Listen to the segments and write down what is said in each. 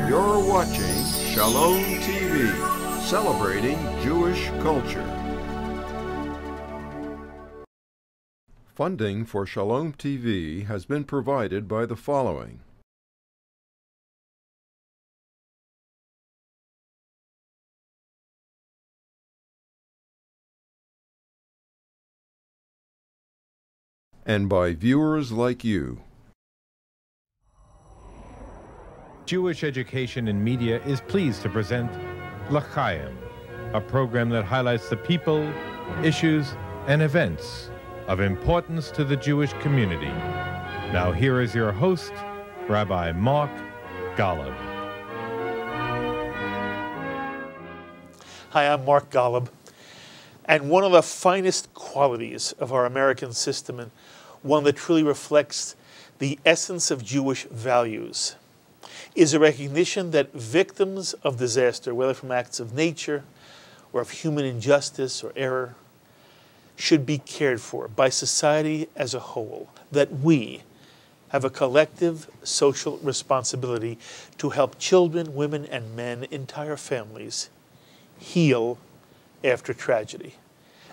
You're watching Shalom TV, celebrating Jewish culture. Funding for Shalom TV has been provided by the following. And by viewers like you. Jewish Education in Media is pleased to present L'Chaim, a program that highlights the people, issues, and events of importance to the Jewish community. Now here is your host, Rabbi Mark Golub. Hi, I'm Mark Golub, and one of the finest qualities of our American system, and one that truly reflects the essence of Jewish values, is a recognition that victims of disaster, whether from acts of nature or of human injustice or error, should be cared for by society as a whole, that we have a collective social responsibility to help children, women, and men, entire families, heal after tragedy,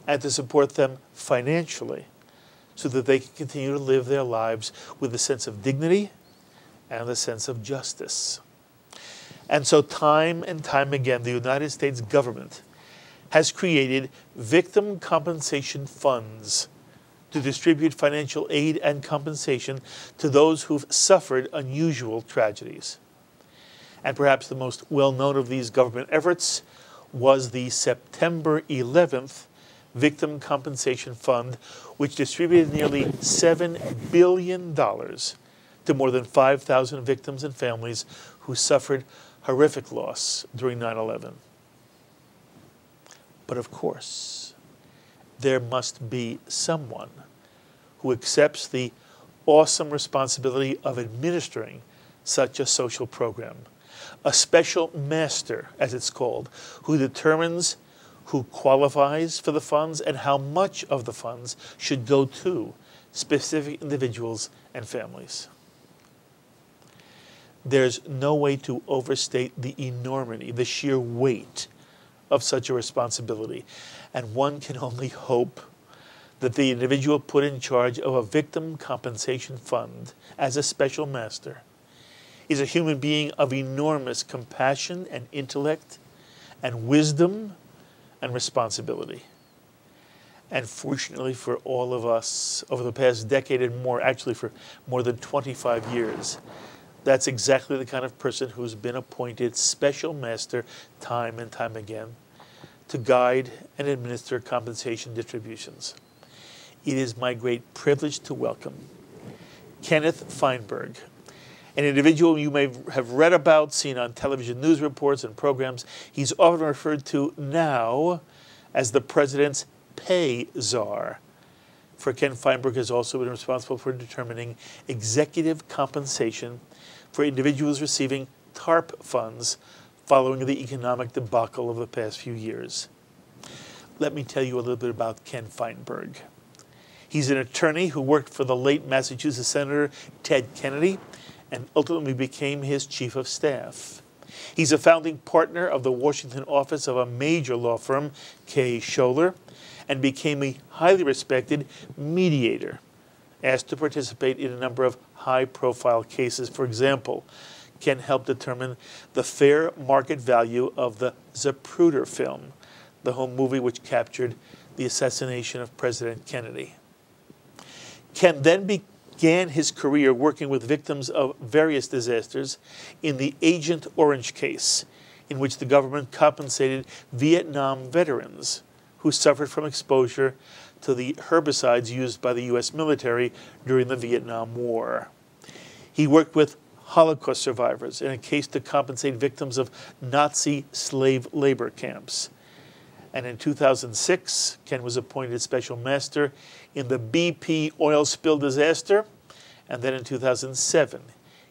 and to support them financially so that they can continue to live their lives with a sense of dignity and a sense of justice. And so time and time again, the United States government has created victim compensation funds to distribute financial aid and compensation to those who've suffered unusual tragedies. And perhaps the most well-known of these government efforts was the September 11th Victim Compensation Fund, which distributed nearly $7 billion to more than 5,000 victims and families who suffered horrific loss during 9/11. But of course, there must be someone who accepts the awesome responsibility of administering such a social program, a special master, as it's called, who determines who qualifies for the funds and how much of the funds should go to specific individuals and families. There's no way to overstate the enormity, the sheer weight of such a responsibility. And one can only hope that the individual put in charge of a victim compensation fund as a special master is a human being of enormous compassion and intellect and wisdom and responsibility. And fortunately for all of us, over the past decade and more, actually for more than 25 years, that's exactly the kind of person who's been appointed special master time and time again to guide and administer compensation distributions. It is my great privilege to welcome Kenneth Feinberg, an individual you may have read about, seen on television news reports and programs. He's often referred to now as the president's pay czar. For Ken Feinberg has also been responsible for determining executive compensation for individuals receiving TARP funds following the economic debacle of the past few years. Let me tell you a little bit about Ken Feinberg. He's an attorney who worked for the late Massachusetts Senator Ted Kennedy and ultimately became his chief of staff. He's a founding partner of the Washington office of a major law firm, K. Scholler, and became a highly respected mediator, asked to participate in a number of high-profile cases. For example, Ken helped determine the fair market value of the Zapruder film, the home movie which captured the assassination of President Kennedy. Ken then began his career working with victims of various disasters in the Agent Orange case, in which the government compensated Vietnam veterans who suffered from exposure to the herbicides used by the U.S. military during the Vietnam War. He worked with Holocaust survivors in a case to compensate victims of Nazi slave labor camps. And in 2006, Ken was appointed special master in the BP oil spill disaster. And then in 2007,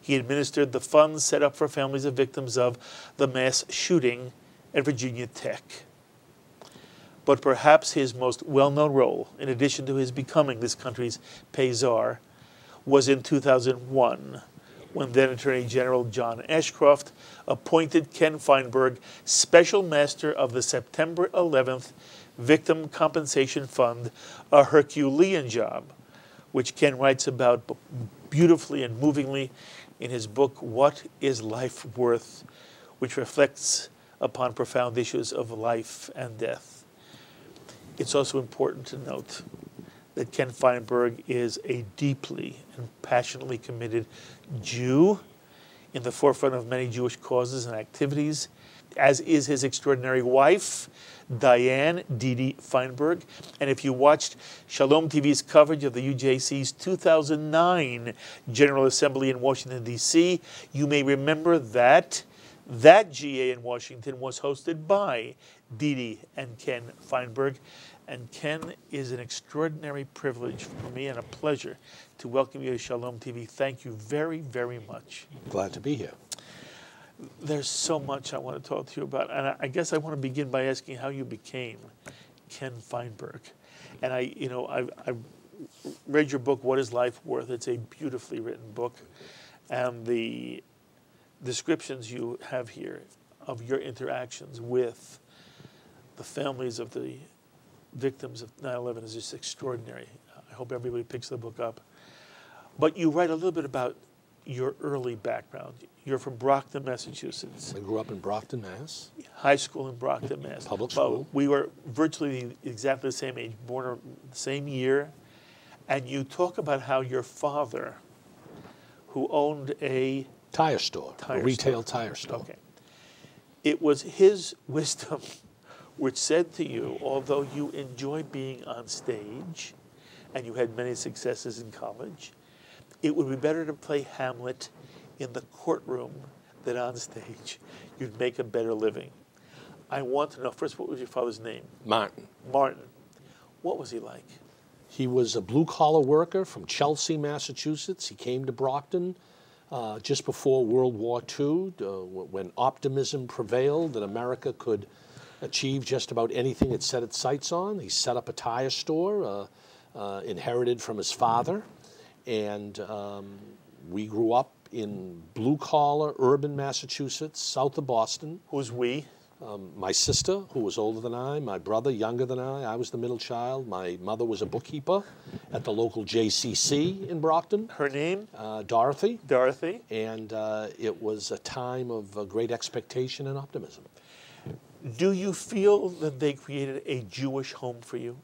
he administered the funds set up for families of victims of the mass shooting at Virginia Tech. But perhaps his most well-known role, in addition to his becoming this country's pay czar, was in 2001, when then Attorney General John Ashcroft appointed Ken Feinberg Special Master of the September 11th Victim Compensation Fund, a Herculean job, which Ken writes about beautifully and movingly in his book, What is Life Worth?, which reflects upon profound issues of life and death. It's also important to note that Ken Feinberg is a deeply and passionately committed Jew in the forefront of many Jewish causes and activities, as is his extraordinary wife, Diane Didi Feinberg. And if you watched Shalom TV's coverage of the UJC's 2009 General Assembly in Washington, D.C., you may remember that that GA in Washington was hosted by Didi and Ken Feinberg. And Ken, is an extraordinary privilege for me and a pleasure to welcome you to Shalom TV. Thank you very, very much. Glad to be here. There's so much I want to talk to you about, and I guess I want to begin by asking how you became Ken Feinberg. And I've read your book, What is Life Worth? It's a beautifully written book, and the descriptions you have here of your interactions with the families of the victims of 9/11 is just extraordinary. I hope everybody picks the book up. But you write a little bit about your early background. You're from Brockton, Massachusetts. I grew up in Brockton, Mass. High school in Brockton, Mass. Public school. We were virtually exactly the same age, born the same year. And you talk about how your father, who owned a Tire store, a retail tire store. Okay. It was his wisdom which said to you, although you enjoy being on stage and you had many successes in college, it would be better to play Hamlet in the courtroom than on stage. You'd make a better living. I want to know, first, what was your father's name? Martin. Martin. What was he like? He was a blue-collar worker from Chelsea, Massachusetts. He came to Brockton just before World War II, when optimism prevailed that America could achieve just about anything it set its sights on. He set up a tire store, inherited from his father, and we grew up in blue-collar, urban Massachusetts, south of Boston. Who's we? My sister, who was older than I, my brother, younger than I was the middle child. My mother was a bookkeeper at the local JCC in Brockton. Her name? Dorothy. Dorothy. And it was a time of great expectation and optimism. Do you feel that they created a Jewish home for you?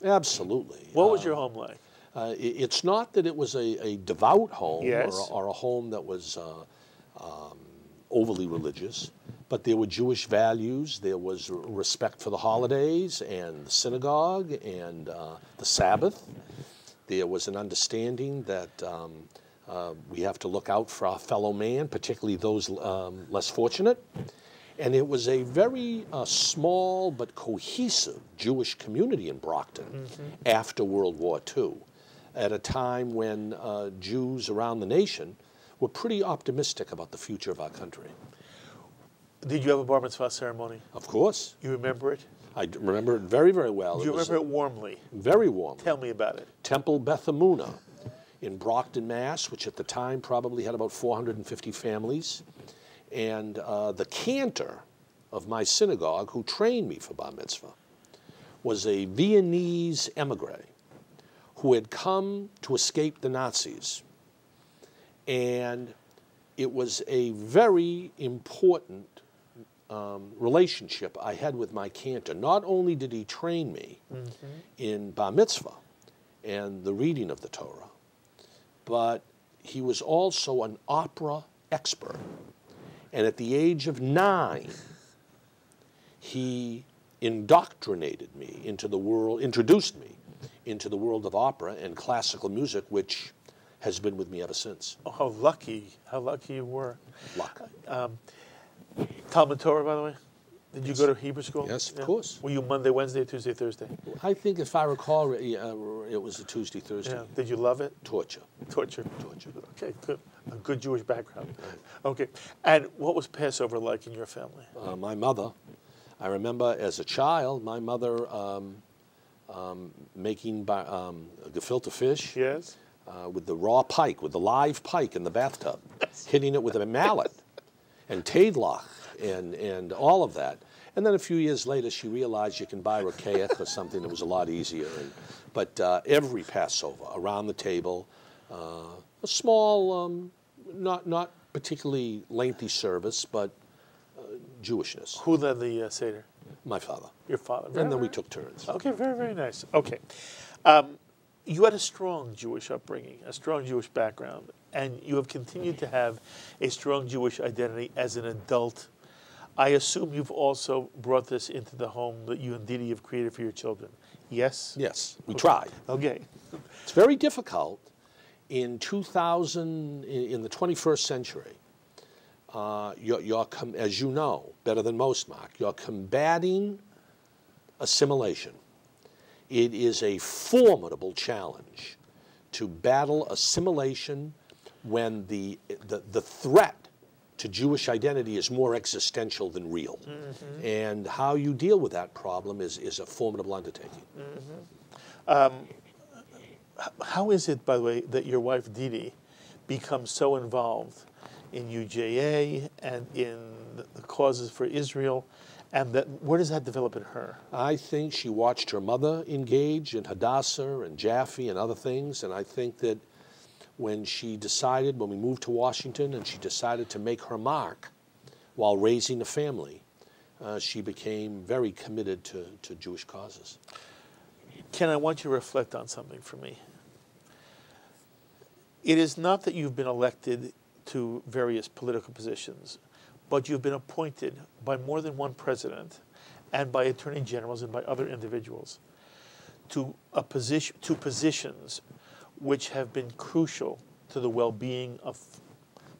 Absolutely. What was your home like? It's not that it was a devout home, yes, or a home that was overly religious, but there were Jewish values. There was respect for the holidays and the synagogue and the Sabbath. There was an understanding that we have to look out for our fellow man, particularly those less fortunate. And it was a very small but cohesive Jewish community in Brockton after World War II, at a time when Jews around the nation were pretty optimistic about the future of our country. Did you have a bar mitzvah ceremony? Of course. You remember it? I remember it very, very well. Do you remember it warmly? Very warmly. Tell me about it. Temple Beth Emunah in Brockton, Mass., which at the time probably had about 450 families. And the cantor of my synagogue, who trained me for bar mitzvah, was a Viennese emigre who had come to escape the Nazis. And it was a very important relationship I had with my cantor. Not only did he train me in bar mitzvah and the reading of the Torah, but he was also an opera expert. And at the age of 9, he indoctrinated me into the world, introduced me into the world of opera and classical music, which has been with me ever since. Oh, how lucky you were. Luck. Talmud Torah, by the way? Did you go to Hebrew school? Yes, of course. Were you Monday, Wednesday, Tuesday, Thursday? I think, if I recall, it was a Tuesday, Thursday. Yeah. Did you love it? Torture. Torture. Okay, good. A good Jewish background. Okay. And what was Passover like in your family? My mother, I remember as a child, my mother making gefilte fish. Yes. With the raw pike, with the live pike in the bathtub. hitting it with a mallet and Tadlock and all of that. And then a few years later, she realized you can buy Rokeach or something that was a lot easier. But every Passover, around the table, a small, not particularly lengthy service, but Jewishness. Who led the Seder? My father. Your father. And then we took turns. Okay, very, very nice. Okay. You had a strong Jewish upbringing, a strong Jewish background, and you have continued to have a strong Jewish identity as an adult. I assume you've also brought this into the home that you and Didi have created for your children. Yes? Yes, we tried. Okay. It's very difficult in the 21st century. As you know, better than most, Mark, you're combating assimilation. It is a formidable challenge to battle assimilation when the threat to Jewish identity is more existential than real. Mm-hmm. And how you deal with that problem is a formidable undertaking. Mm-hmm. How is it, by the way, that your wife Didi becomes so involved in UJA and in the causes for Israel, and where does that develop in her? I think she watched her mother engage in Hadassah and Jaffe and other things, and I think that when we moved to Washington and she decided to make her mark while raising a family, she became very committed to Jewish causes. Ken, I want you to reflect on something for me. It is not that you've been elected to various political positions, but you've been appointed by more than one president and by attorney generals and by other individuals to positions which have been crucial to the well-being of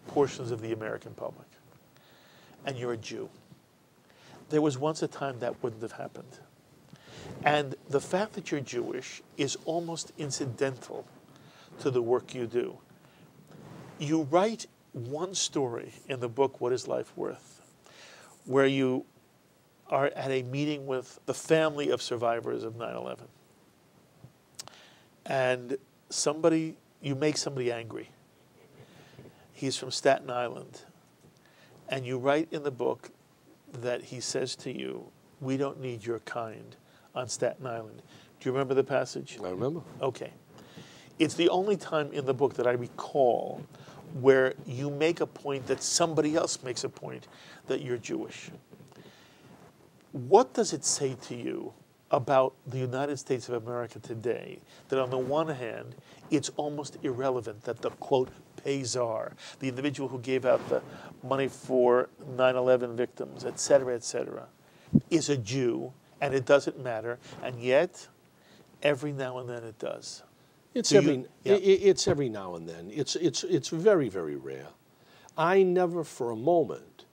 portions of the American public. And you're a Jew. There was once a time that wouldn't have happened. And the fact that you're Jewish is almost incidental to the work you do. You write one story in the book, What is Life Worth?, where you are at a meeting with the family of survivors of 9/11. And you make somebody angry. He's from Staten Island. And you write in the book that he says to you, "We don't need your kind on Staten Island." Do you remember the passage? I remember. Okay. It's the only time in the book that I recall where you make a point that somebody else makes a point that you're Jewish. What does it say to you about the United States of America today that on the one hand, it's almost irrelevant that the, quote, Czar, the individual who gave out the money for 9/11 victims, et cetera, is a Jew, and it doesn't matter, and yet every now and then it does? It's every now and then. It's very, very rare. I never for a moment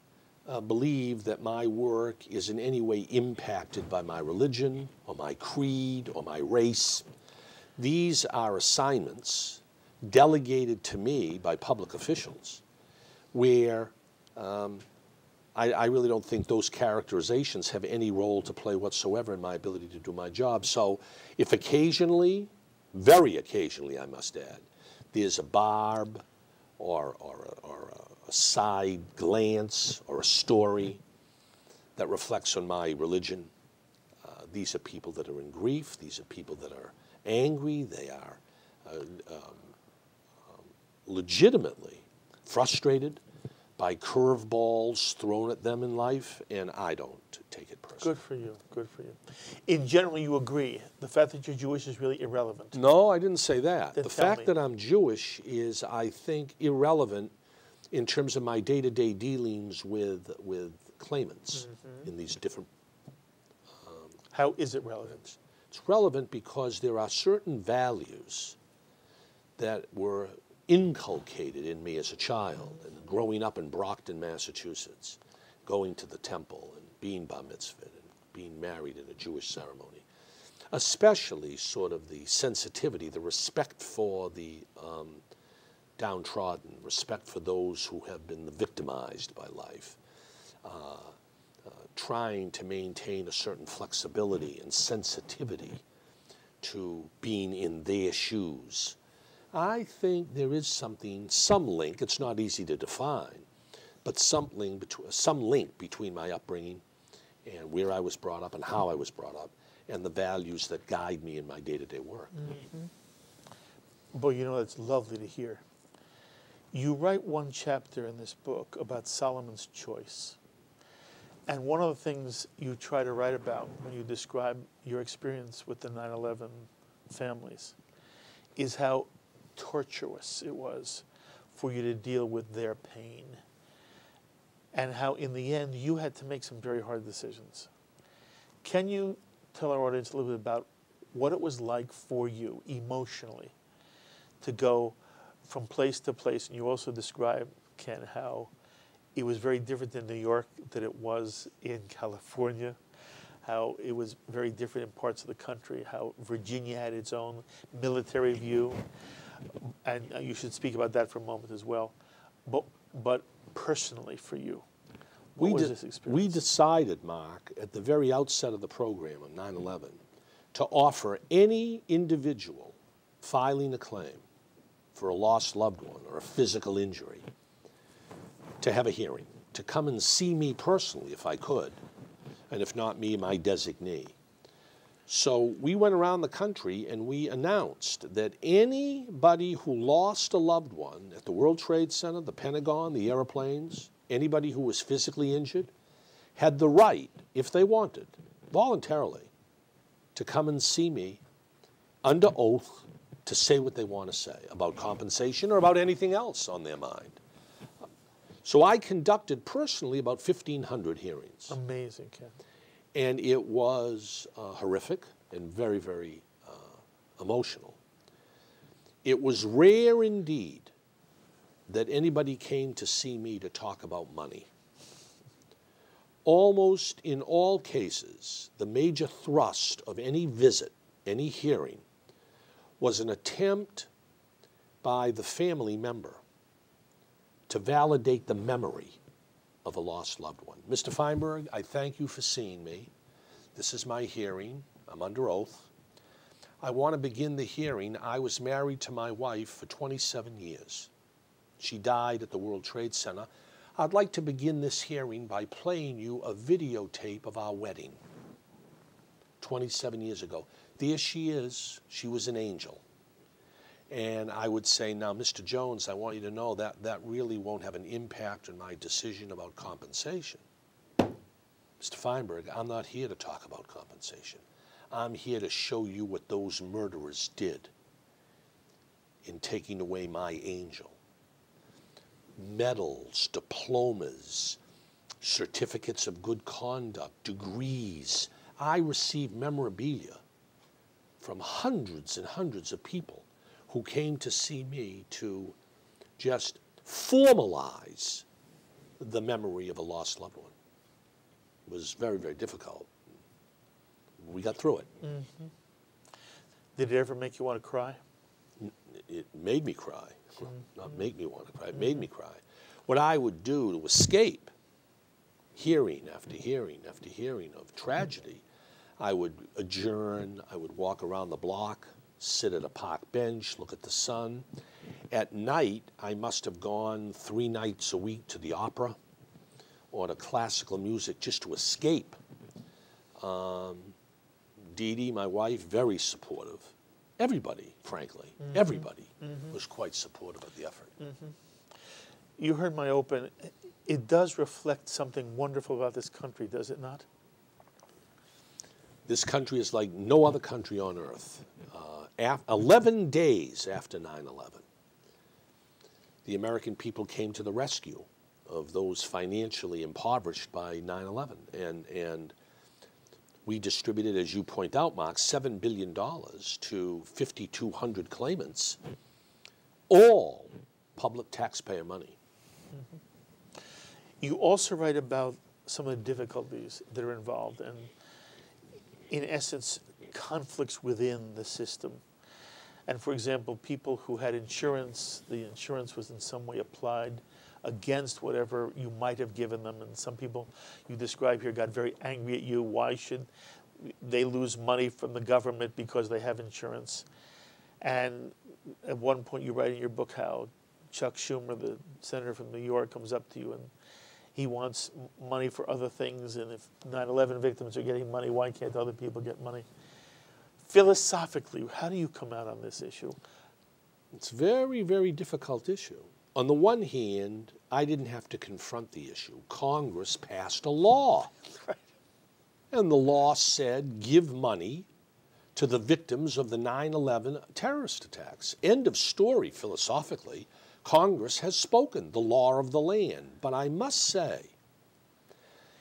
believe that my work is in any way impacted by my religion or my creed or my race. These are assignments delegated to me by public officials where I really don't think those characterizations have any role to play whatsoever in my ability to do my job. So if occasionally, very occasionally I must add, there's a barb or a side glance or a story that reflects on my religion, these are people that are in grief, these are people that are angry, they are legitimately frustrated by curveballs thrown at them in life, and I don't take it personally. Good for you, good for you. In general, you agree, the fact that you're Jewish is really irrelevant? No, I didn't say that. Then the tell fact me. that I'm Jewish is, I think, irrelevant in terms of my day-to-day dealings with claimants in these different... How is it relevant? It's relevant because there are certain values that were inculcated in me as a child, and growing up in Brockton, Massachusetts, going to the temple and being bar mitzvahed and being married in a Jewish ceremony, especially sort of the sensitivity, the respect for the downtrodden, respect for those who have been victimized by life, trying to maintain a certain flexibility and sensitivity to being in their shoes, I think there is some link, it's not easy to define, but some link between my upbringing and where I was brought up and how I was brought up and the values that guide me in my day-to-day work. Boy, you know, it's lovely to hear. You write one chapter in this book about Solomon's choice. And one of the things you try to write about when you describe your experience with the 9/11 families is how tortuous it was for you to deal with their pain, and how in the end you had to make some very hard decisions. Can you tell our audience a little bit about what it was like for you emotionally to go from place to place? And you also describe, Ken, how it was very different in New York than it was in California, how it was very different in parts of the country, how Virginia had its own military view. And you should speak about that for a moment as well. But personally for you, what was this experience? We decided, Mark, at the very outset of the program of 9/11, to offer any individual filing a claim for a lost loved one or a physical injury to have a hearing, to come and see me personally if I could, and if not me, my designee. So we went around the country and we announced that anybody who lost a loved one at the World Trade Center, the Pentagon, the airplanes, anybody who was physically injured, had the right, if they wanted, voluntarily, to come and see me under oath to say what they want to say about compensation or about anything else on their mind. So I conducted personally about 1,500 hearings. Amazing, Ken. And it was horrific and very, very emotional. It was rare indeed that anybody came to see me to talk about money. Almost in all cases, the major thrust of any visit, any hearing, was an attempt by the family member to validate the memory of a lost loved one. Mr. Feinberg, I thank you for seeing me. This is my hearing. I'm under oath. I want to begin the hearing. I was married to my wife for 27 years. She died at the World Trade Center. I'd like to begin this hearing by playing you a videotape of our wedding 27 years ago. There she is. She was an angel. And I would say, now, Mr. Jones, I want you to know that that really won't have an impact on my decision about compensation. Mr. Feinberg, I'm not here to talk about compensation. I'm here to show you what those murderers did in taking away my angel. Medals, diplomas, certificates of good conduct, degrees. I received memorabilia from hundreds and hundreds of people who came to see me to just formalize the memory of a lost loved one. It was very, very difficult. We got through it. Mm-hmm. Did it ever make you want to cry? It made me cry. Well, not make me want to cry, it made me cry. What I would do to escape hearing after hearing after hearing of tragedy, I would adjourn, I would walk around the block, sit at a park bench, look at the sun. At night, I must have gone 3 nights a week to the opera or to classical music just to escape. Dee Dee, my wife, very supportive. Everybody, frankly, everybody was quite supportive of the effort. You heard my open. It does reflect something wonderful about this country, does it not? This country is like no other country on earth. 11 days after 9/11, the American people came to the rescue of those financially impoverished by 9/11. And we distributed, as you point out, Mark, $7 billion to 5,200 claimants, all public taxpayer money. You also write about some of the difficulties that are involved and, in essence, conflicts within the system. And for example, people who had insurance, the insurance was in some way applied against whatever you might have given them. And some people you describe here got very angry at you. Why should they lose money from the government because they have insurance? And at one point you write in your book how Chuck Schumer, the senator from New York, comes up to you and he wants money for other things, and if 9/11 victims are getting money, why can't other people get money? Philosophically, how do you come out on this issue? It's a very, very difficult issue. On the one hand, I didn't have to confront the issue. Congress passed a law. Right. And the law said, give money to the victims of the 9/11 terrorist attacks. End of story, philosophically. Congress has spoken, the law of the land. But I must say,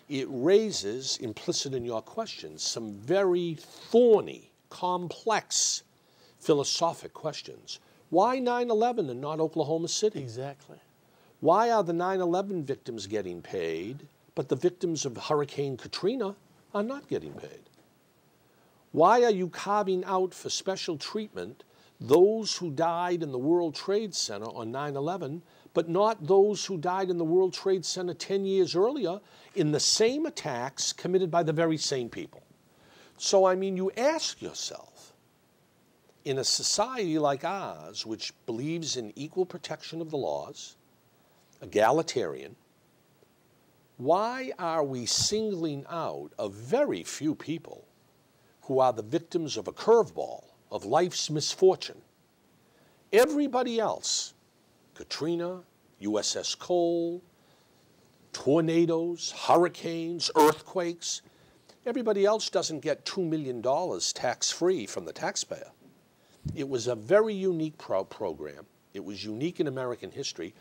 it raises, implicit in your question, some very thorny, complex philosophic questions. Why 9/11 and not Oklahoma City? Exactly. Why are the 9/11 victims getting paid, but the victims of Hurricane Katrina are not getting paid? Why are you carving out for special treatment those who died in the World Trade Center on 9/11, but not those who died in the World Trade Center 10 years earlier in the same attacks committed by the very same people? So, I mean, you ask yourself, in a society like ours, which believes in equal protection of the laws, egalitarian, why are we singling out a very few people who are the victims of a curveball, of life's misfortune? Everybody else, Katrina, USS Cole, tornadoes, hurricanes, earthquakes, everybody else doesn't get $2 million tax-free from the taxpayer. It was a very unique program. It was unique in American history.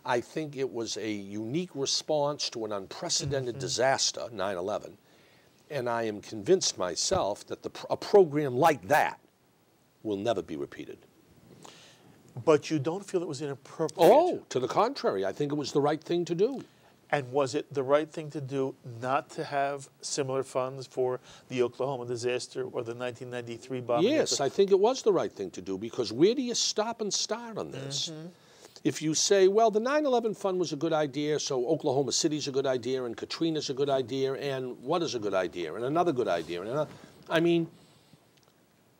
I think it was a unique response to an unprecedented disaster, 9/11. And I am convinced myself that a program like that will never be repeated. But you don't feel it was inappropriate? Oh, to the contrary. I think it was the right thing to do. And was it the right thing to do not to have similar funds for the Oklahoma disaster or the 1993 bombing? Yes, I think it was the right thing to do, because where do you stop and start on this? If you say, well, the 9/11 fund was a good idea, so Oklahoma City's a good idea, and Katrina's a good idea, and what is a good idea, and another good idea, and another, I mean,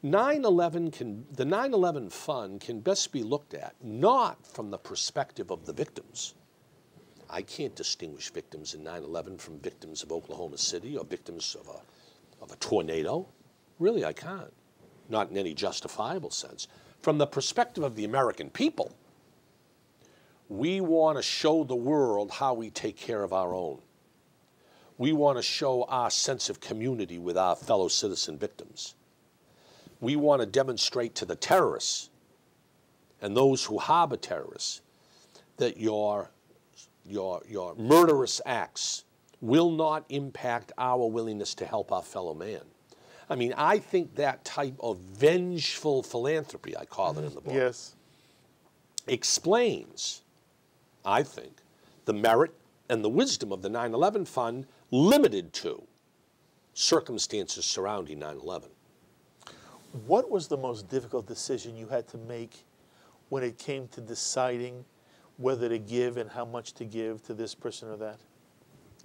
the 9/11 fund can best be looked at not from the perspective of the victims. I can't distinguish victims in 9/11 from victims of Oklahoma City or victims of a tornado. Really, I can't. Not in any justifiable sense. From the perspective of the American people, we want to show the world how we take care of our own. We want to show our sense of community with our fellow citizen victims. We want to demonstrate to the terrorists and those who harbor terrorists that your murderous acts will not impact our willingness to help our fellow man. I mean, I think that type of vengeful philanthropy, I call it in the book, Yes. explains, I think, the merit and the wisdom of the 9/11 fund limited to circumstances surrounding 9/11. What was the most difficult decision you had to make when it came to deciding whether to give and how much to give to this person or that?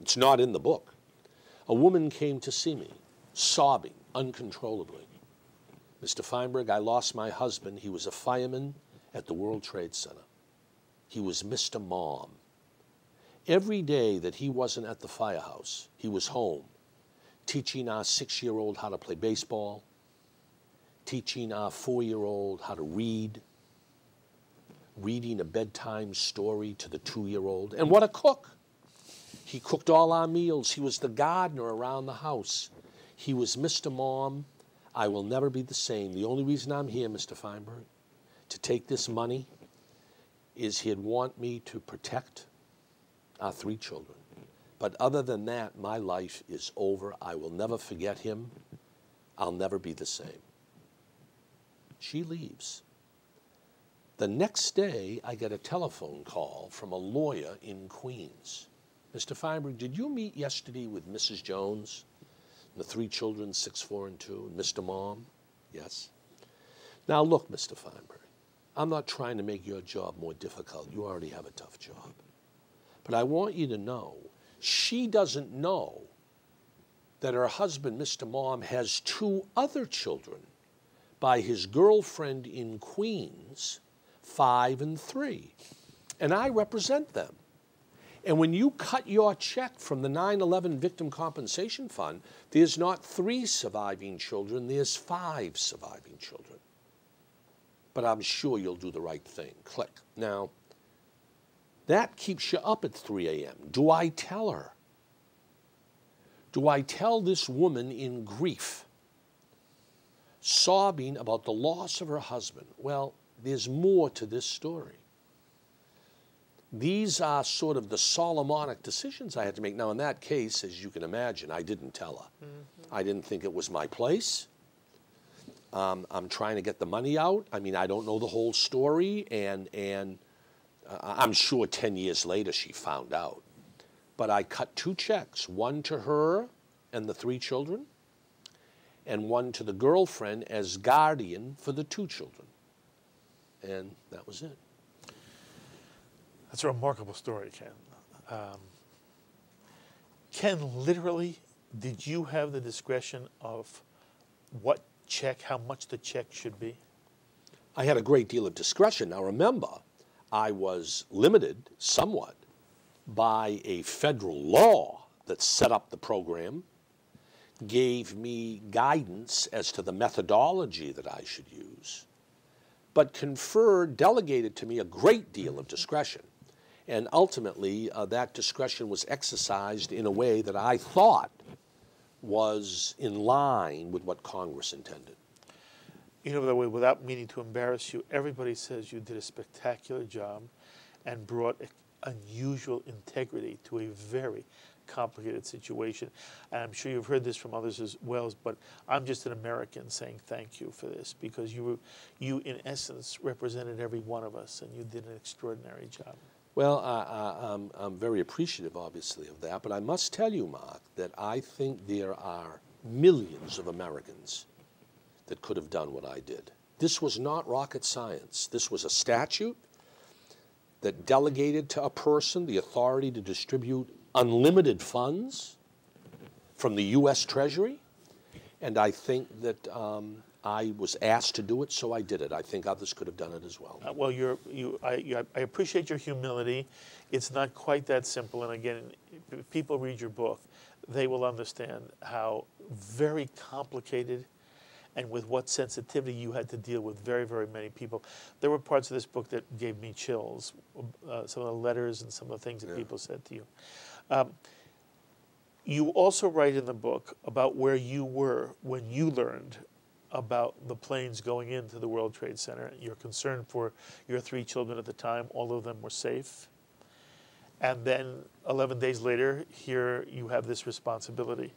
It's not in the book. A woman came to see me, sobbing uncontrollably. Mr. Feinberg, I lost my husband. He was a fireman at the World Trade Center. He was Mr. Mom. Every day that he wasn't at the firehouse, he was home, teaching our 6-year-old how to play baseball, teaching our 4-year-old how to read, reading a bedtime story to the 2-year-old. And what a cook! He cooked all our meals. He was the gardener around the house. He was Mr. Mom. I will never be the same. The only reason I'm here, Mr. Feinberg, to take this money is he'd want me to protect our 3 children. But other than that, my life is over. I will never forget him. I'll never be the same. She leaves. The next day, I get a telephone call from a lawyer in Queens. Mr. Feinberg, did you meet yesterday with Mrs. Jones, and the 3 children, 6, 4, and 2, and Mr. Mom? Yes. Now look, Mr. Feinberg, I'm not trying to make your job more difficult. You already have a tough job. But I want you to know, she doesn't know that her husband, Mr. Mom, has 2 other children by his girlfriend in Queens, 5 and 3. And I represent them. And when you cut your check from the 9/11 Victim Compensation Fund, there's not 3 surviving children, there's 5 surviving children. But I'm sure you'll do the right thing. Click. Now, that keeps you up at 3 a.m. Do I tell her? Do I tell this woman in grief, sobbing about the loss of her husband? Well, there's more to this story. These are sort of the Solomonic decisions I had to make. Now, in that case, as you can imagine, I didn't tell her. I didn't think it was my place. I'm trying to get the money out. I mean, I don't know the whole story, and I'm sure 10 years later she found out. But I cut 2 checks, one to her and the 3 children, and one to the girlfriend as guardian for the 2 children. And that was it. That's a remarkable story, Ken. Ken, literally, did you have the discretion of what check, how much the check should be? I had a great deal of discretion. Now remember, I was limited somewhat by a federal law that set up the program, gave me guidance as to the methodology that I should use, but delegated to me a great deal of discretion. And ultimately, that discretion was exercised in a way that I thought was in line with what Congress intended. You know, by the way, without meaning to embarrass you, everybody says you did a spectacular job and brought unusual integrity to a very complicated situation. And I'm sure you've heard this from others as well, but I'm just an American saying thank you for this, because you in essence represented every one of us, and you did an extraordinary job. Well, I'm very appreciative, obviously, of that, but I must tell you, Mark, that I think there are millions of Americans that could have done what I did. This was not rocket science. This was a statute that delegated to a person the authority to distribute unlimited funds from the U.S. Treasury, and I think that I was asked to do it, so I did it. I think others could have done it as well. Well, I appreciate your humility. It's not quite that simple. And again, if people read your book, they will understand how very complicated and with what sensitivity you had to deal with very, very many people. There were parts of this book that gave me chills, some of the letters and some of the things that people said to you. You also write in the book about where you were when you learned about the planes going into the World Trade Center. You're concerned for your 3 children at the time. All of them were safe. And then 11 days later, here you have this responsibility.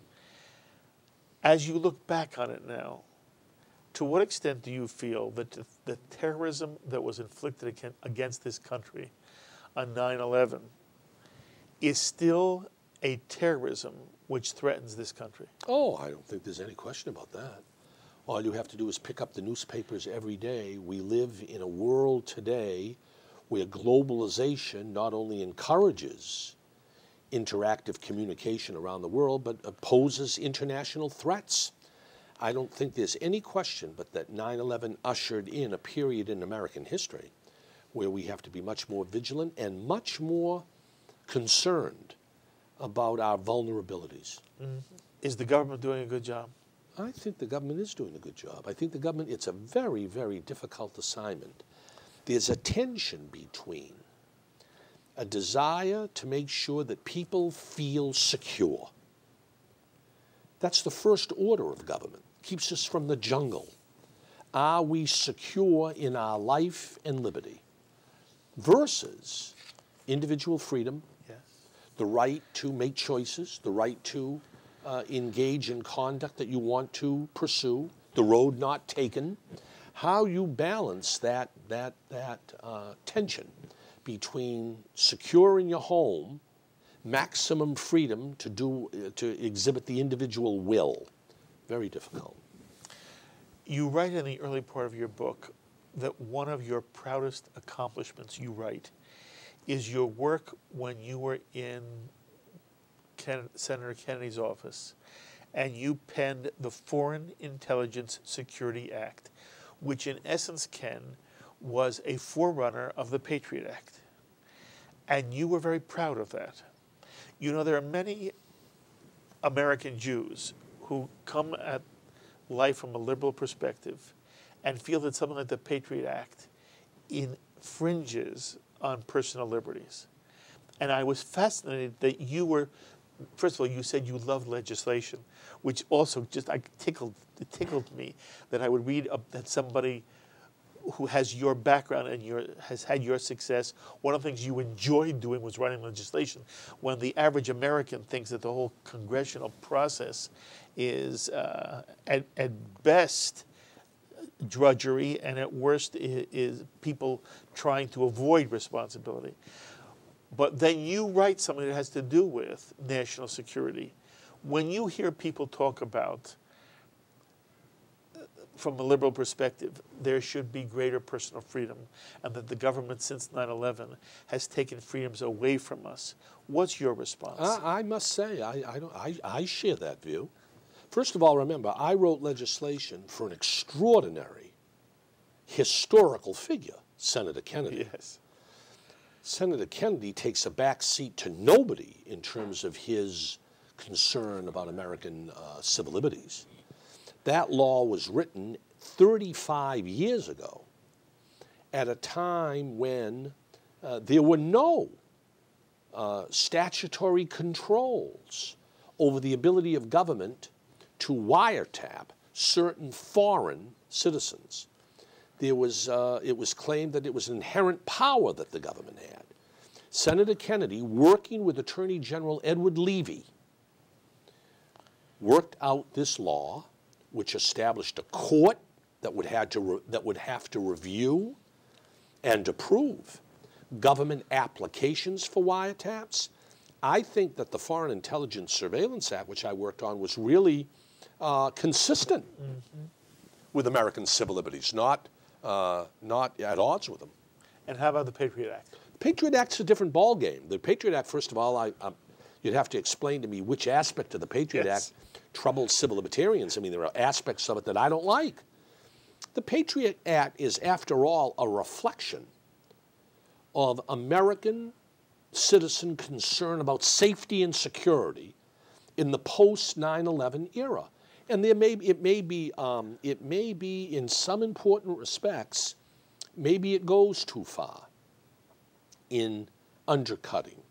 As you look back on it now, to what extent do you feel that the terrorism that was inflicted against this country on 9/11 is still a terrorism which threatens this country? Oh, I don't think there's any question about that. All you have to do is pick up the newspapers every day. We live in a world today where globalization not only encourages interactive communication around the world, but poses international threats. I don't think there's any question but that 9/11 ushered in a period in American history where we have to be much more vigilant and much more concerned about our vulnerabilities. Mm-hmm. Is the government doing a good job? I think the government is doing a good job. I think the government, it's a very, very difficult assignment. There's a tension between a desire to make sure that people feel secure. That's the first order of government. Keeps us from the jungle. Are we secure in our life and liberty? Versus individual freedom, yes, the right to make choices, the right to engage in conduct that you want to pursue, the road not taken. How you balance that tension between secure in your home, maximum freedom to exhibit the individual will, very difficult. You write in the early part of your book that one of your proudest accomplishments, you write, is your work when you were in Senator Kennedy's office and you penned the Foreign Intelligence Security Act, which in essence, Ken, was a forerunner of the Patriot Act. And you were very proud of that. You know, there are many American Jews who come at life from a liberal perspective and feel that something like the Patriot Act infringes on personal liberties. And I was fascinated that you were, first of all, you said you loved legislation, which also just it tickled me that I would read that somebody who has your background and has had your success, one of the things you enjoyed doing was writing legislation, when the average American thinks that the whole congressional process is at best drudgery, and at worst is people trying to avoid responsibility. But then you write something that has to do with national security. When you hear people talk about, from a liberal perspective, there should be greater personal freedom, and that the government since 9/11 has taken freedoms away from us, what's your response? I must say, I share that view. First of all, remember, I wrote legislation for an extraordinary historical figure, Senator Kennedy. Yes. Senator Kennedy takes a back seat to nobody in terms of his concern about American civil liberties. That law was written 35 years ago at a time when there were no statutory controls over the ability of government to wiretap certain foreign citizens. It was claimed that it was an inherent power that the government had. Senator Kennedy, working with Attorney General Edward Levy, worked out this law, which established a court that would have to review and approve government applications for wiretaps. I think that the Foreign Intelligence Surveillance Act, which I worked on, was really consistent with American civil liberties, not at odds with them. And how about the Patriot Act? The Patriot Act's a different ballgame. The Patriot Act, first of all, you'd have to explain to me which aspect of the Patriot Act troubles civil libertarians. I mean, there are aspects of it that I don't like. The Patriot Act is, after all, a reflection of American citizen concern about safety and security in the post-9/11 era. And it may be in some important respects, maybe it goes too far in undercutting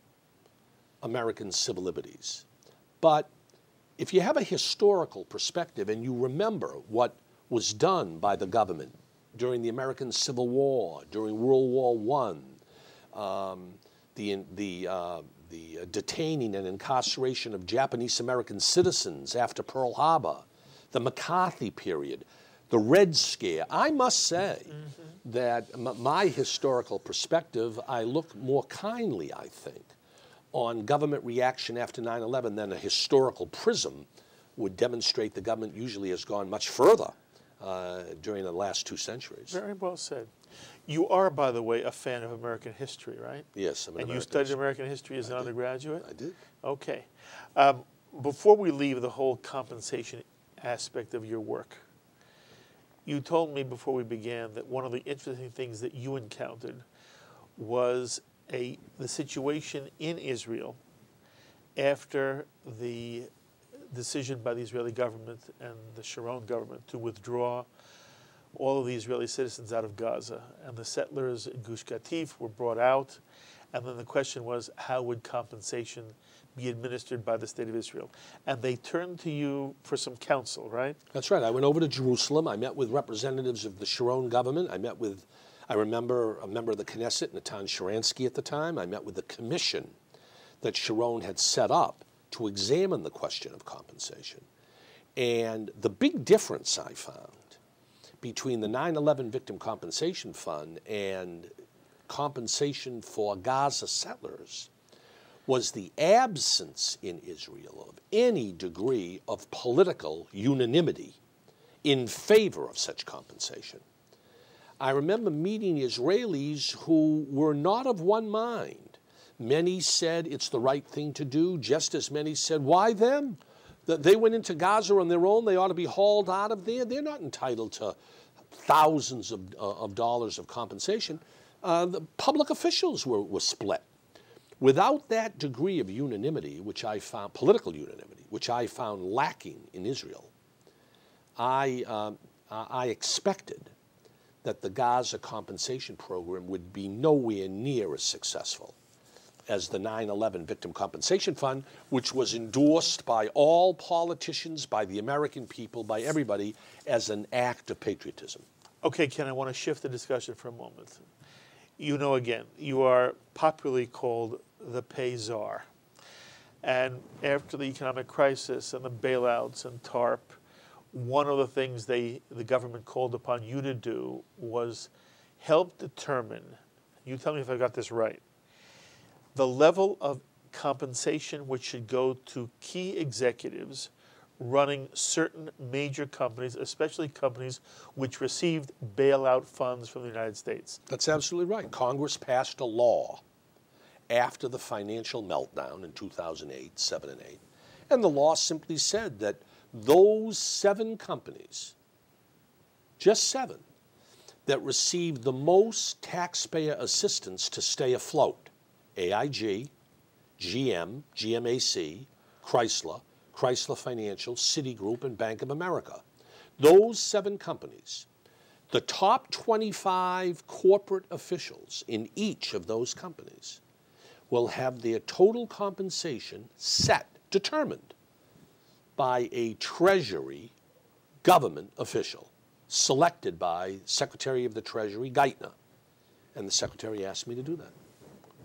American civil liberties. But if you have a historical perspective and you remember what was done by the government during the American Civil War, during World War I, the detaining and incarceration of Japanese American citizens after Pearl Harbor, the McCarthy period, the Red Scare. I must say that my historical perspective, I look more kindly, I think, on government reaction after 9/11 than a historical prism would demonstrate. The government usually has gone much further during the last 2 centuries. Very well said. You are, by the way, a fan of American history, right? Yes, I'm an And American you studied history. American history as an undergraduate? I did. Okay. Before we leave the whole compensation aspect of your work, you told me before we began that one of the interesting things that you encountered was the situation in Israel after the decision by the Israeli government and the Sharon government to withdraw all of the Israeli citizens out of Gaza. And the settlers in Gush Katif were brought out. And then the question was, how would compensation be administered by the State of Israel? And they turned to you for some counsel, right? That's right. I went over to Jerusalem. I met with representatives of the Sharon government. I remember a member of the Knesset, Natan Sharansky at the time. I met with the commission that Sharon had set up to examine the question of compensation. And the big difference I found between the 9/11 Victim Compensation Fund and compensation for Gaza settlers was the absence in Israel of any degree of political unanimity in favor of such compensation. I remember meeting Israelis who were not of one mind. Many said it's the right thing to do, just as many said, why them? They went into Gaza on their own. They ought to be hauled out of there. They're not entitled to thousands of dollars of compensation. The public officials were split. Without that degree of unanimity, which I found, political unanimity, which I found lacking in Israel, I expected that the Gaza compensation program would be nowhere near as successful as the 9/11 Victim Compensation Fund, which was endorsed by all politicians, by the American people, by everybody, as an act of patriotism. Okay, Ken, I want to shift the discussion for a moment. You know, again, you are popularly called the pay czar. And after the economic crisis and the bailouts and TARP, one of the things the government called upon you to do was help determine, you tell me if I got this right, the level of compensation which should go to key executives running certain major companies, especially companies which received bailout funds from the United States. That's absolutely right. Congress passed a law after the financial meltdown in 2008, 7 and 8. And the law simply said that those 7 companies, just 7, that received the most taxpayer assistance to stay afloat, AIG, GM, GMAC, Chrysler, Chrysler Financial, Citigroup, and Bank of America. Those 7 companies, the top 25 corporate officials in each of those companies will have their total compensation set, determined by a Treasury government official selected by Secretary of the Treasury Geithner. And the Secretary asked me to do that.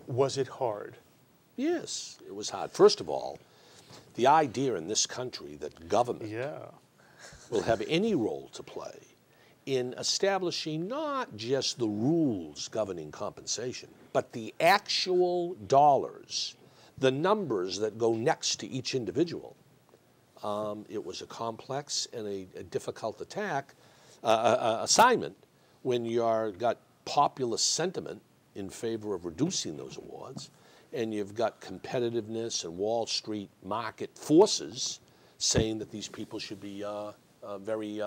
Was it hard? Yes, it was hard. First of all, the idea in this country that government will have any role to play in establishing not just the rules governing compensation, but the actual dollars, the numbers that go next to each individual. It was a complex and a difficult assignment when you've got populist sentiment in favor of reducing those awards, and you've got competitiveness and Wall Street market forces saying that these people should be very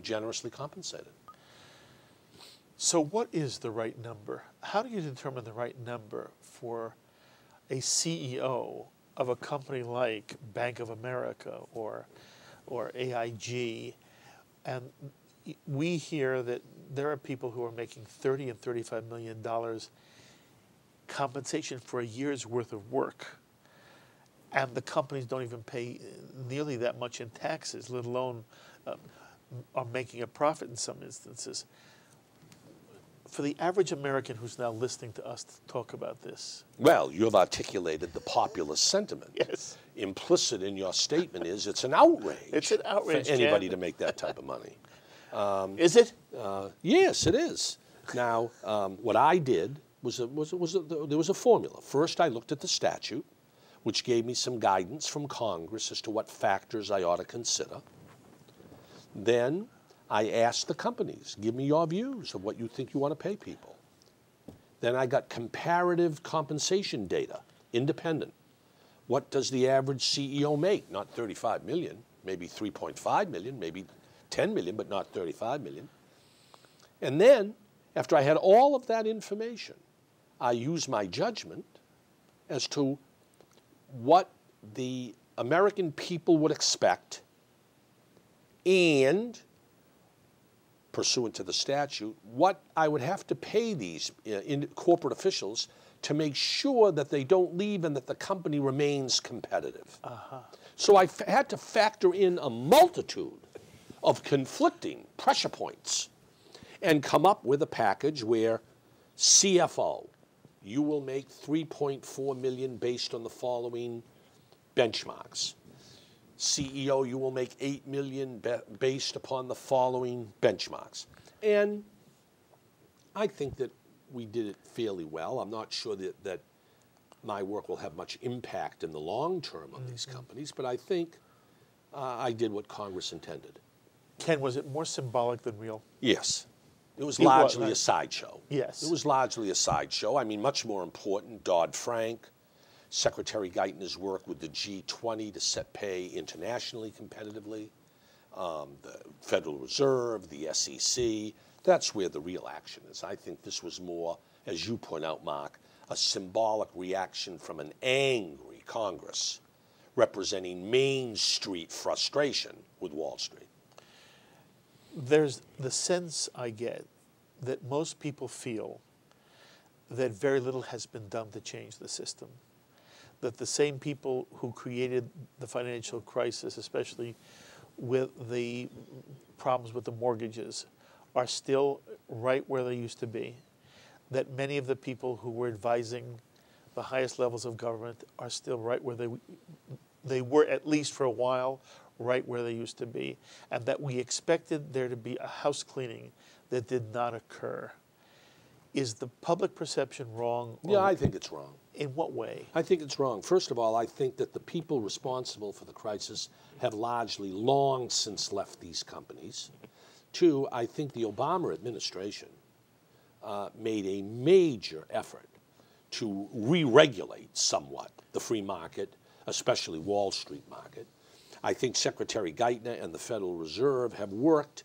generously compensated. So what is the right number? How do you determine the right number for a CEO of a company like Bank of America or AIG? And we hear that there are people who are making $30 and $35 million compensation for a year's worth of work, and the companies don't even pay nearly that much in taxes, let alone are making a profit in some instances. For the average American who's now listening to us talk about this. Well, you've articulated the populist sentiment. Yes. Implicit in your statement is it's an outrage. It's an outrage, for anybody Jan. to make that type of money. Is it? Yes, it is. Now, what I did there was a formula. First, I looked at the statute, which gave me some guidance from Congress as to what factors I ought to consider. Then I asked the companies, give me your views of what you think you want to pay people. Then I got comparative compensation data, independent. What does the average CEO make? Not 35 million, maybe 3.5 million, maybe 10 million, but not 35 million. And then, after I had all of that information, I used my judgment as to what the American people would expect, and pursuant to the statute, what I would have to pay these corporate officials to make sure that they don't leave and that the company remains competitive. So I had to factor in a multitude of conflicting pressure points and come up with a package where CFO, you will make $3.4 million based on the following benchmarks. CEO, you will make $8 million based upon the following benchmarks. And I think that we did it fairly well. I'm not sure that my work will have much impact in the long term on these companies, but I think I did what Congress intended. Ken, was it more symbolic than real? Yes. It was largely a sideshow. Yes. It was largely a sideshow. I mean, much more important, Dodd-Frank, Secretary Guyton has worked with the G20 to set pay internationally competitively. The Federal Reserve, the SEC, that's where the real action is. I think this was more, as you point out, Mark, a symbolic reaction from an angry Congress representing Main Street frustration with Wall Street. There's the sense I get that most people feel that very little has been done to change the system. That the same people who created the financial crisis, especially with the problems with the mortgages, are still right where they used to be. That many of the people who were advising the highest levels of government are still right where they were, at least for a while, right where they used to be. And that we expected there to be a house cleaning that did not occur. Is the public perception wrong? Yeah, I think it's wrong. In what way? I think it's wrong. First of all, I think that the people responsible for the crisis have largely long since left these companies. Two, I think the Obama administration made a major effort to re-regulate somewhat the free market, especially Wall Street market. I think Secretary Guyton and the Federal Reserve have worked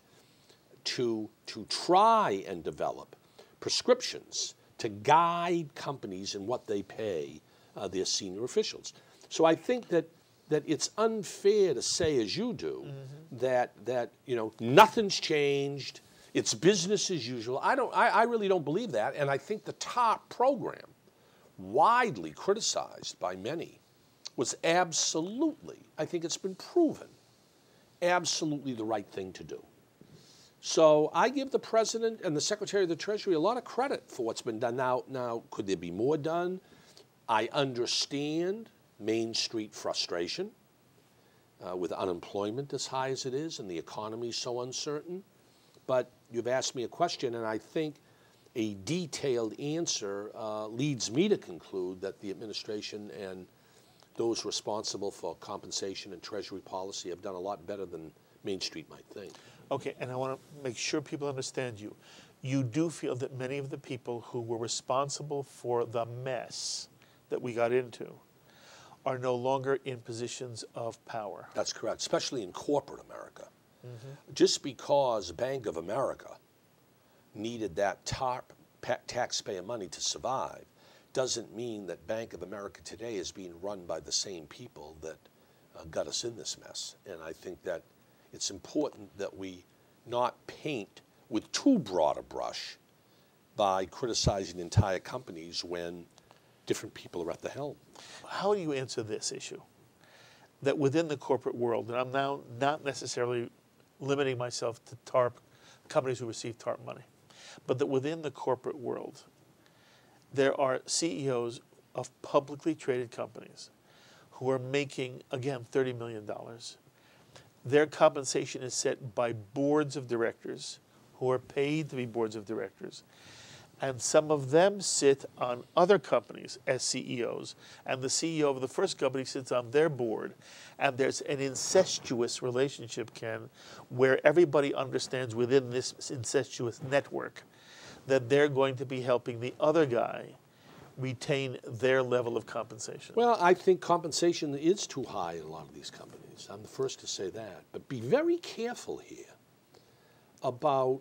to try and develop prescriptions to guide companies in what they pay their senior officials. So I think that it's unfair to say, as you do, that you know nothing's changed, it's business as usual. I really don't believe that, and I think the TARP program, widely criticized by many, was absolutely, I think it's been proven, absolutely the right thing to do. So I give the President and the Secretary of the Treasury a lot of credit for what's been done. Now, could there be more done? I understand Main Street frustration with unemployment as high as it is and the economy so uncertain. But you've asked me a question, and I think a detailed answer leads me to conclude that the administration and those responsible for compensation and Treasury policy have done a lot better than Main Street might think. Okay, and I want to make sure people understand you. You do feel that many of the people who were responsible for the mess that we got into are no longer in positions of power. That's correct, especially in corporate America. Just because Bank of America needed that TARP taxpayer money to survive doesn't mean that Bank of America today is being run by the same people that got us in this mess. And I think that it's important that we not paint with too broad a brush by criticizing entire companies when different people are at the helm. How do you answer this issue? That within the corporate world, and I'm now not necessarily limiting myself to TARP, companies who receive TARP money, but that within the corporate world, there are CEOs of publicly traded companies who are making, again, $30 million. Their compensation is set by boards of directors who are paid to be boards of directors. And some of them sit on other companies as CEOs, and the CEO of the first company sits on their board. And there's an incestuous relationship, Ken, where everybody understands within this incestuous network that they're going to be helping the other guy retain their level of compensation. Well, I think compensation is too high in a lot of these companies. I'm the first to say that. But be very careful here about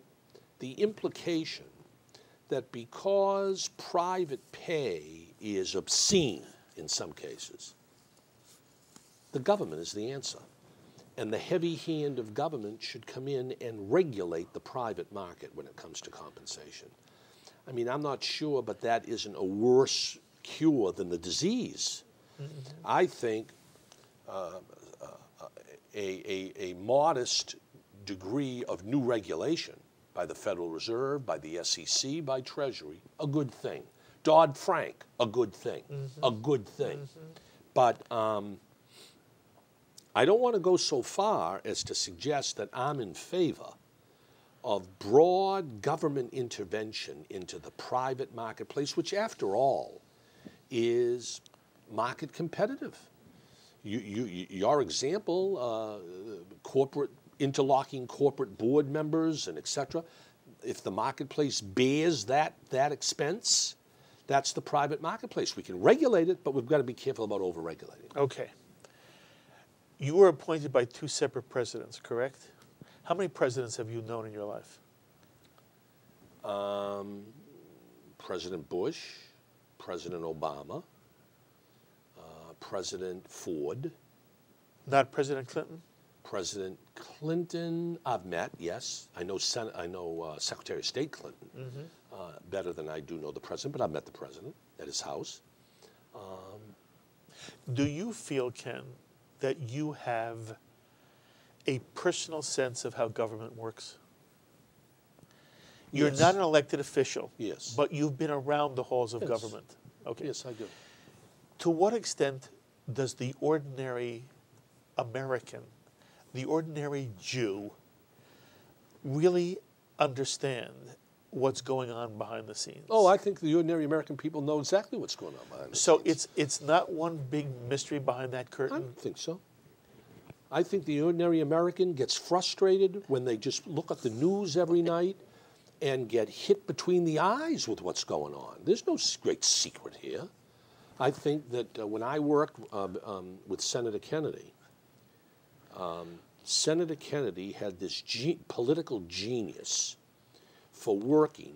the implication that because private pay is obscene in some cases, the government is the answer. And the heavy hand of government should come in and regulate the private market when it comes to compensation. I mean, I'm not sure, but that isn't a worse cure than the disease. I think a modest degree of new regulation by the Federal Reserve, by the SEC, by Treasury, a good thing. Dodd-Frank, a good thing, a good thing. But I don't want to go so far as to suggest that I'm in favor of broad government intervention into the private marketplace, which after all is market competitive. Your example, interlocking corporate board members and et cetera, if the marketplace bears that expense, That's the private marketplace. We can regulate it, but we've got to be careful about over-regulating. Okay. You were appointed by two separate presidents, correct? How many presidents have you known in your life? President Bush, President Obama, President Ford. Not President Clinton? President Clinton, I've met, yes. I know Secretary of State Clinton better than I do know the president, but I've met the president at his house. Do you feel, Ken, that you have a personal sense of how government works? You're Yes. not an elected official, Yes. but you've been around the halls of Yes. government. Okay. Yes, I do. To what extent does the ordinary American, the ordinary Jew, really understand what's going on behind the scenes? Oh, I think the ordinary American people know exactly what's going on behind the So scenes. it's not one big mystery behind that I curtain? don't think so. I think the ordinary American gets frustrated when they just look at the news every night and get hit between the eyes with what's going on. There's no great secret here. I think that when I worked with Senator Kennedy, Senator Kennedy had this political genius for working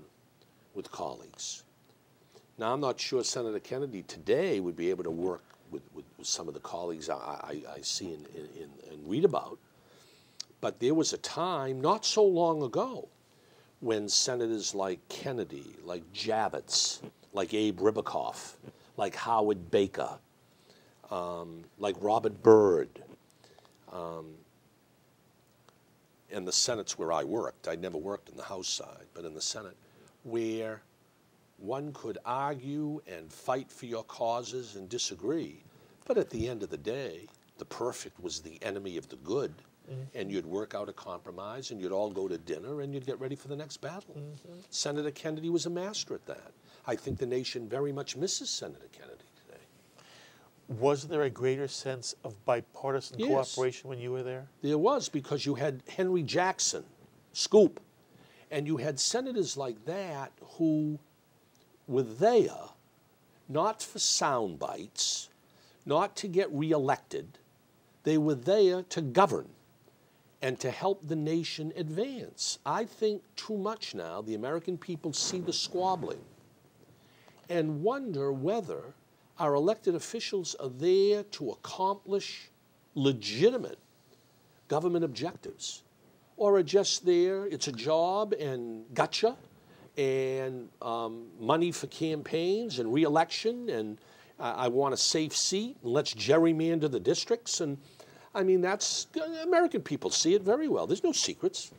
with colleagues. Now, I'm not sure Senator Kennedy today would be able to work with some of the colleagues I see and read about, but there was a time not so long ago when senators like Kennedy, like Javits, like Abe Ribicoff, like Howard Baker, like Robert Byrd, and the Senates where I worked, I never worked in the House side, but in the Senate, where one could argue and fight for your causes and disagree, but at the end of the day, the perfect was the enemy of the good, and you'd work out a compromise, and you'd all go to dinner, and you'd get ready for the next battle. Senator Kennedy was a master at that. I think the nation very much misses Senator Kennedy today. Was there a greater sense of bipartisan Yes. cooperation when you were there? There was, because you had Henry Jackson, Scoop, and you had senators like that who were there not for sound bites, not to get reelected. They were there to govern and to help the nation advance. I think too much now the American people see the squabbling and wonder whether our elected officials are there to accomplish legitimate government objectives, or are just there, it's a job and gotcha, and money for campaigns and re-election, and I want a safe seat, and let's gerrymander the districts. And I mean, that's, American people see it very well. There's no secrets.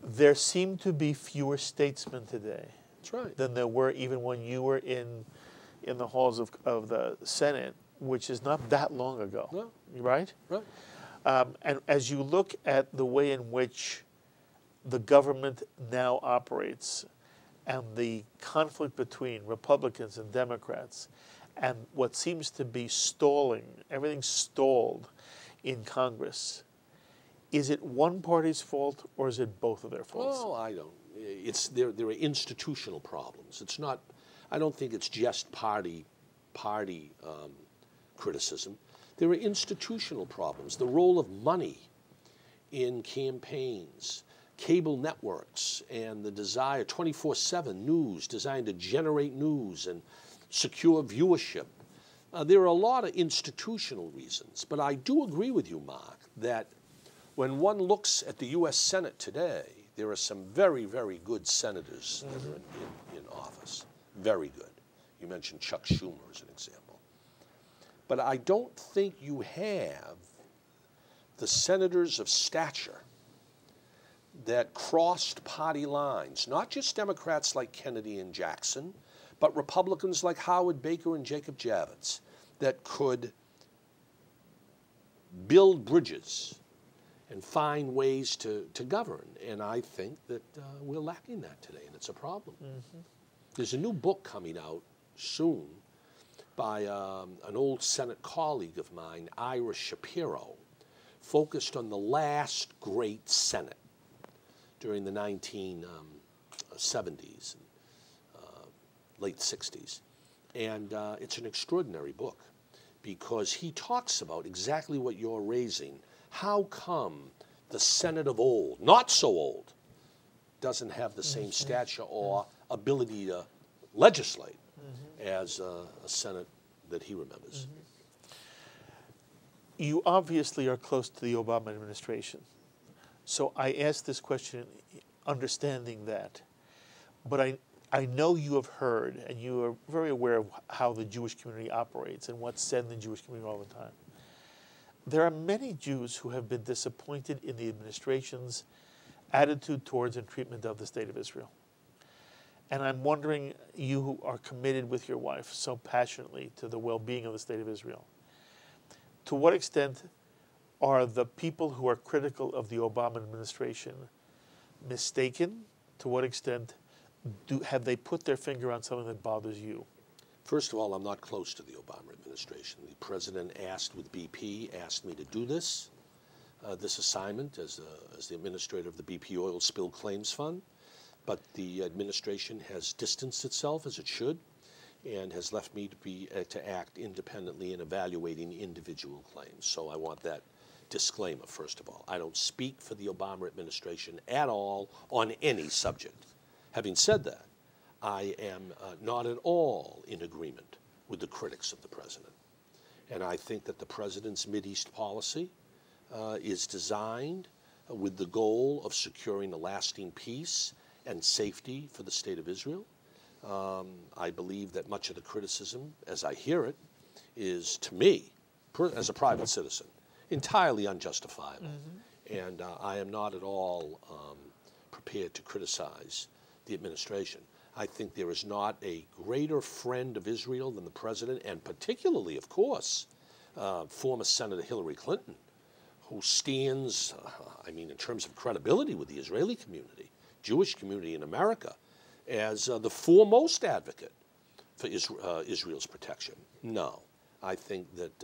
There seem to be fewer statesmen today That's right. than there were even when you were in the halls of the Senate, which is not that long ago, No. right? Right. And as you look at the way in which the government now operates and the conflict between Republicans and Democrats and what seems to be stalling, everything stalled in Congress, is it one party's fault or is it both of their faults? Oh, I don't. There are institutional problems. It's not. I don't think it's just party criticism. There are institutional problems. The role of money in campaigns, cable networks, and the desire 24/7 news designed to generate news and secure viewership. There are a lot of institutional reasons, but I do agree with you, Mark, that when one looks at the U.S. Senate today, there are some very, very good senators that are in office. Very good. You mentioned Chuck Schumer as an example. But I don't think you have the senators of stature that crossed party lines, not just Democrats like Kennedy and Jackson, but Republicans like Howard Baker and Jacob Javits, that could build bridges and find ways to govern. And I think that we're lacking that today, and it's a problem. There's a new book coming out soon by an old Senate colleague of mine, Ira Shapiro, focused on the last great Senate during the 1970s, late 60s. And it's an extraordinary book because he talks about exactly what you're raising. How come the Senate of old, not so old, doesn't have the same stature or ability to legislate as a Senate that he remembers? You obviously are close to the Obama administration. So I asked this question understanding that. But I know you have heard and you are very aware of how the Jewish community operates and what's said in the Jewish community all the time. There are many Jews who have been disappointed in the administration's attitude towards and treatment of the State of Israel. And I'm wondering, you who are committed with your wife so passionately to the well-being of the State of Israel, to what extent are the people who are critical of the Obama administration mistaken? To what extent have they put their finger on something that bothers you? First of all, I'm not close to the Obama administration. The president with BP, asked me to do this assignment as the administrator of the BP oil spill claims fund. But the administration has distanced itself, as it should, and has left me to act independently in evaluating individual claims. So I want that disclaimer, first of all. I don't speak for the Obama administration at all on any subject. Having said that, I am not at all in agreement with the critics of the president. And I think that the president's Mideast policy is designed with the goal of securing a lasting peace and safety for the State of Israel. I believe that much of the criticism, as I hear it, is, to me, as a private citizen, entirely unjustifiable. And I am not at all prepared to criticize the administration. I think there is not a greater friend of Israel than the president, and particularly, of course, former Senator Hillary Clinton, who stands, in terms of credibility with the Israeli community, Jewish community in America, as the foremost advocate for Israel's protection. No, I think that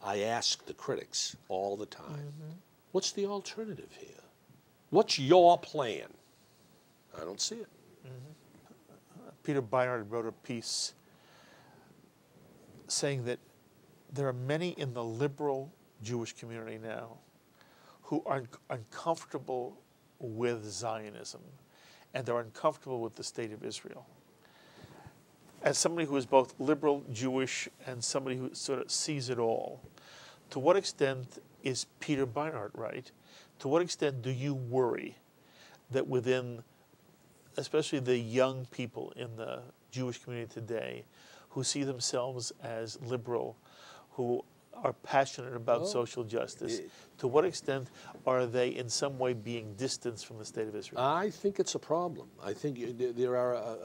I ask the critics all the time, what's the alternative here? What's your plan? I don't see it. Peter Beinart wrote a piece saying that there are many in the liberal Jewish community now who are uncomfortable with Zionism, and they're uncomfortable with the State of Israel. As somebody who is both liberal, Jewish, and somebody who sort of sees it all, to what extent is Peter Beinart right? To what extent do you worry that within, especially the young people in the Jewish community today, who see themselves as liberal, who are passionate about social justice, to what extent are they in some way being distanced from the State of Israel? I think it's a problem. I think there are,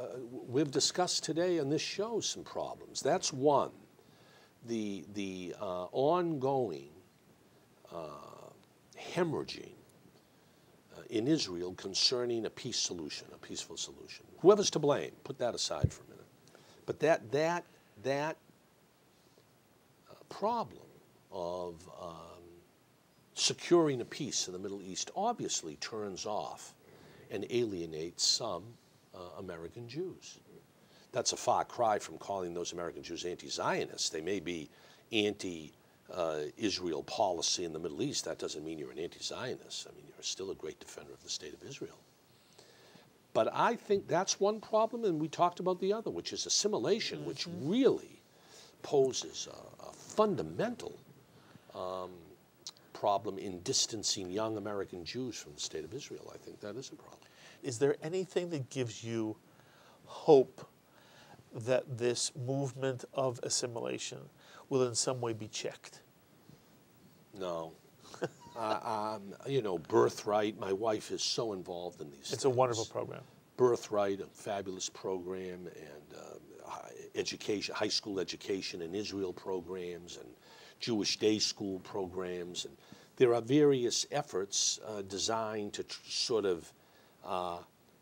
we've discussed today on this show some problems. That's one. The ongoing hemorrhaging in Israel concerning a peace solution, a peaceful solution. Whoever's to blame, put that aside for a minute. But that problem of securing a peace in the Middle East obviously turns off and alienates some American Jews. That's a far cry from calling those American Jews anti-Zionists. They may be anti-Israel policy in the Middle East. That doesn't mean you're an anti-Zionist. You're still a great defender of the State of Israel. But I think that's one problem, and we talked about the other, which is assimilation, which really poses a fundamental problem in distancing young American Jews from the State of Israel. I think that is a problem. Is there anything that gives you hope that this movement of assimilation will in some way be checked? No. Birthright, my wife is so involved in these things. It's a wonderful program. Birthright, a fabulous program, and education, high school education in Israel programs, and Jewish day school programs. And there are various efforts designed to sort of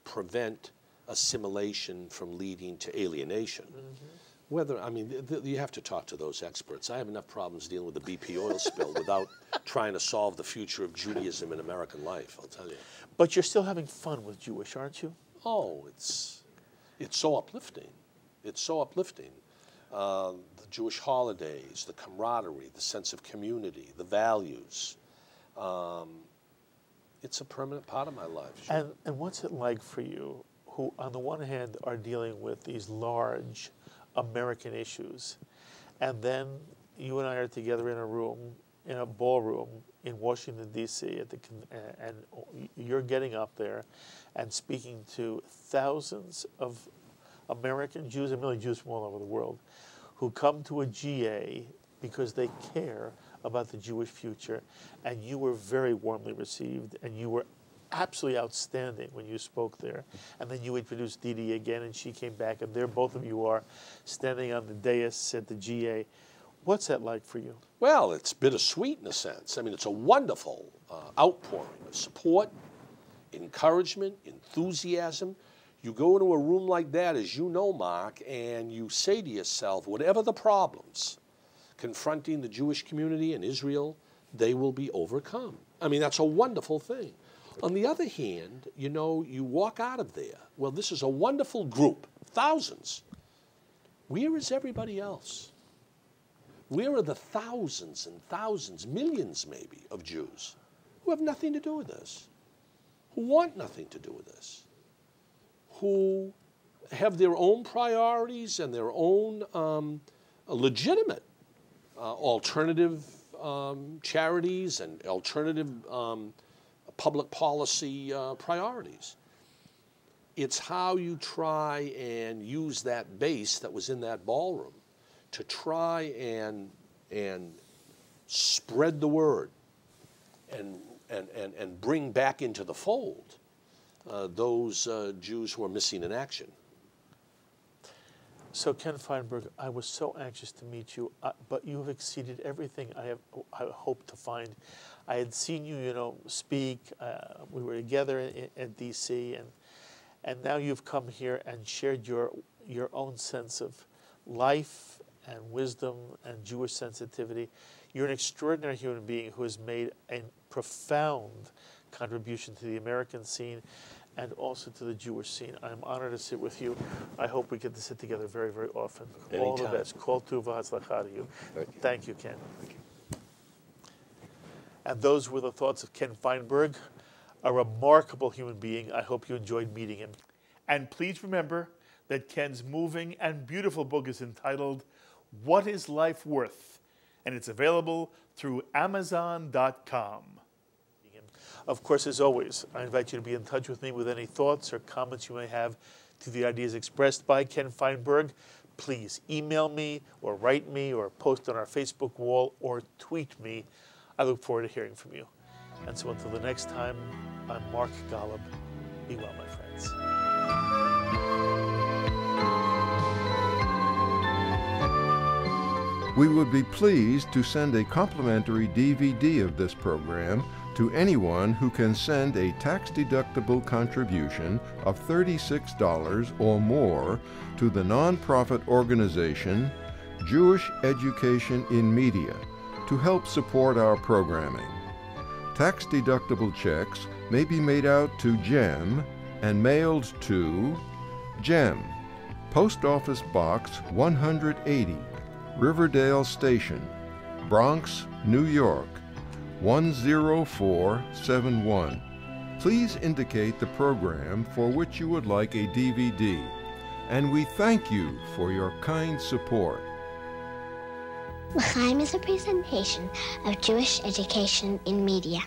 prevent assimilation from leading to alienation. You have to talk to those experts. I have enough problems dealing with the BP oil spill without trying to solve the future of Judaism in American life, I'll tell you. But you're still having fun with Jewish, aren't you? Oh, it's so uplifting. It's so uplifting. The Jewish holidays, the camaraderie, the sense of community, the values. It's a permanent part of my life. Sure. And what's it like for you, who on the one hand are dealing with these large American issues, and then you and I are together in a room, in a ballroom in Washington, D.C., and you're getting up there and speaking to thousands of American Jews and really Jews from all over the world who come to a GA because they care about the Jewish future, and you were very warmly received, and you were absolutely outstanding when you spoke there. And then you introduced Dee Dee again, and she came back, and there both of you are standing on the dais at the GA. What's that like for you? Well, it's bittersweet in a sense. I mean, it's a wonderful outpouring of support, encouragement, enthusiasm. You go into a room like that, as you know, Mark, and you say to yourself, whatever the problems confronting the Jewish community in Israel, they will be overcome. I mean, that's a wonderful thing. On the other hand, you know, you walk out of there, well, this is a wonderful group, thousands. Where is everybody else? Where are the thousands and thousands, millions maybe, of Jews who have nothing to do with this, who want nothing to do with this, who have their own priorities and their own legitimate alternative charities and alternative public policy priorities? It's how you try and use that base that was in that ballroom to try and spread the word and bring back into the fold those Jews who are missing in action. So, Ken Feinberg, I was so anxious to meet you, but you have exceeded everything I hoped to find. I had seen you, you know, speak. We were together at D.C., and now you've come here and shared your own sense of life and wisdom and Jewish sensitivity. You're an extraordinary human being who has made a profound contribution to the American scene and also to the Jewish scene. I'm honored to sit with you. I hope we get to sit together very, very often. Anytime. All the best. Kol tuv v'hatzlacha to you. Thank you, Ken. Thank you. And those were the thoughts of Ken Feinberg, a remarkable human being. I hope you enjoyed meeting him. And please remember that Ken's moving and beautiful book is entitled What is Life Worth? And it's available through Amazon.com. Of course, as always, I invite you to be in touch with me with any thoughts or comments you may have to the ideas expressed by Ken Feinberg. Please email me or write me or post on our Facebook wall or tweet me. I look forward to hearing from you. And so until the next time, I'm Mark Golub. Be well, my friends. We would be pleased to send a complimentary DVD of this program to anyone who can send a tax-deductible contribution of $36 or more to the nonprofit organization Jewish Education in Media to help support our programming. Tax-deductible checks may be made out to GEM and mailed to GEM, Post Office Box 180, Riverdale Station, Bronx, New York, 10471. Please indicate the program for which you would like a DVD, and we thank you for your kind support. L'chaim is a presentation of Jewish Education in Media.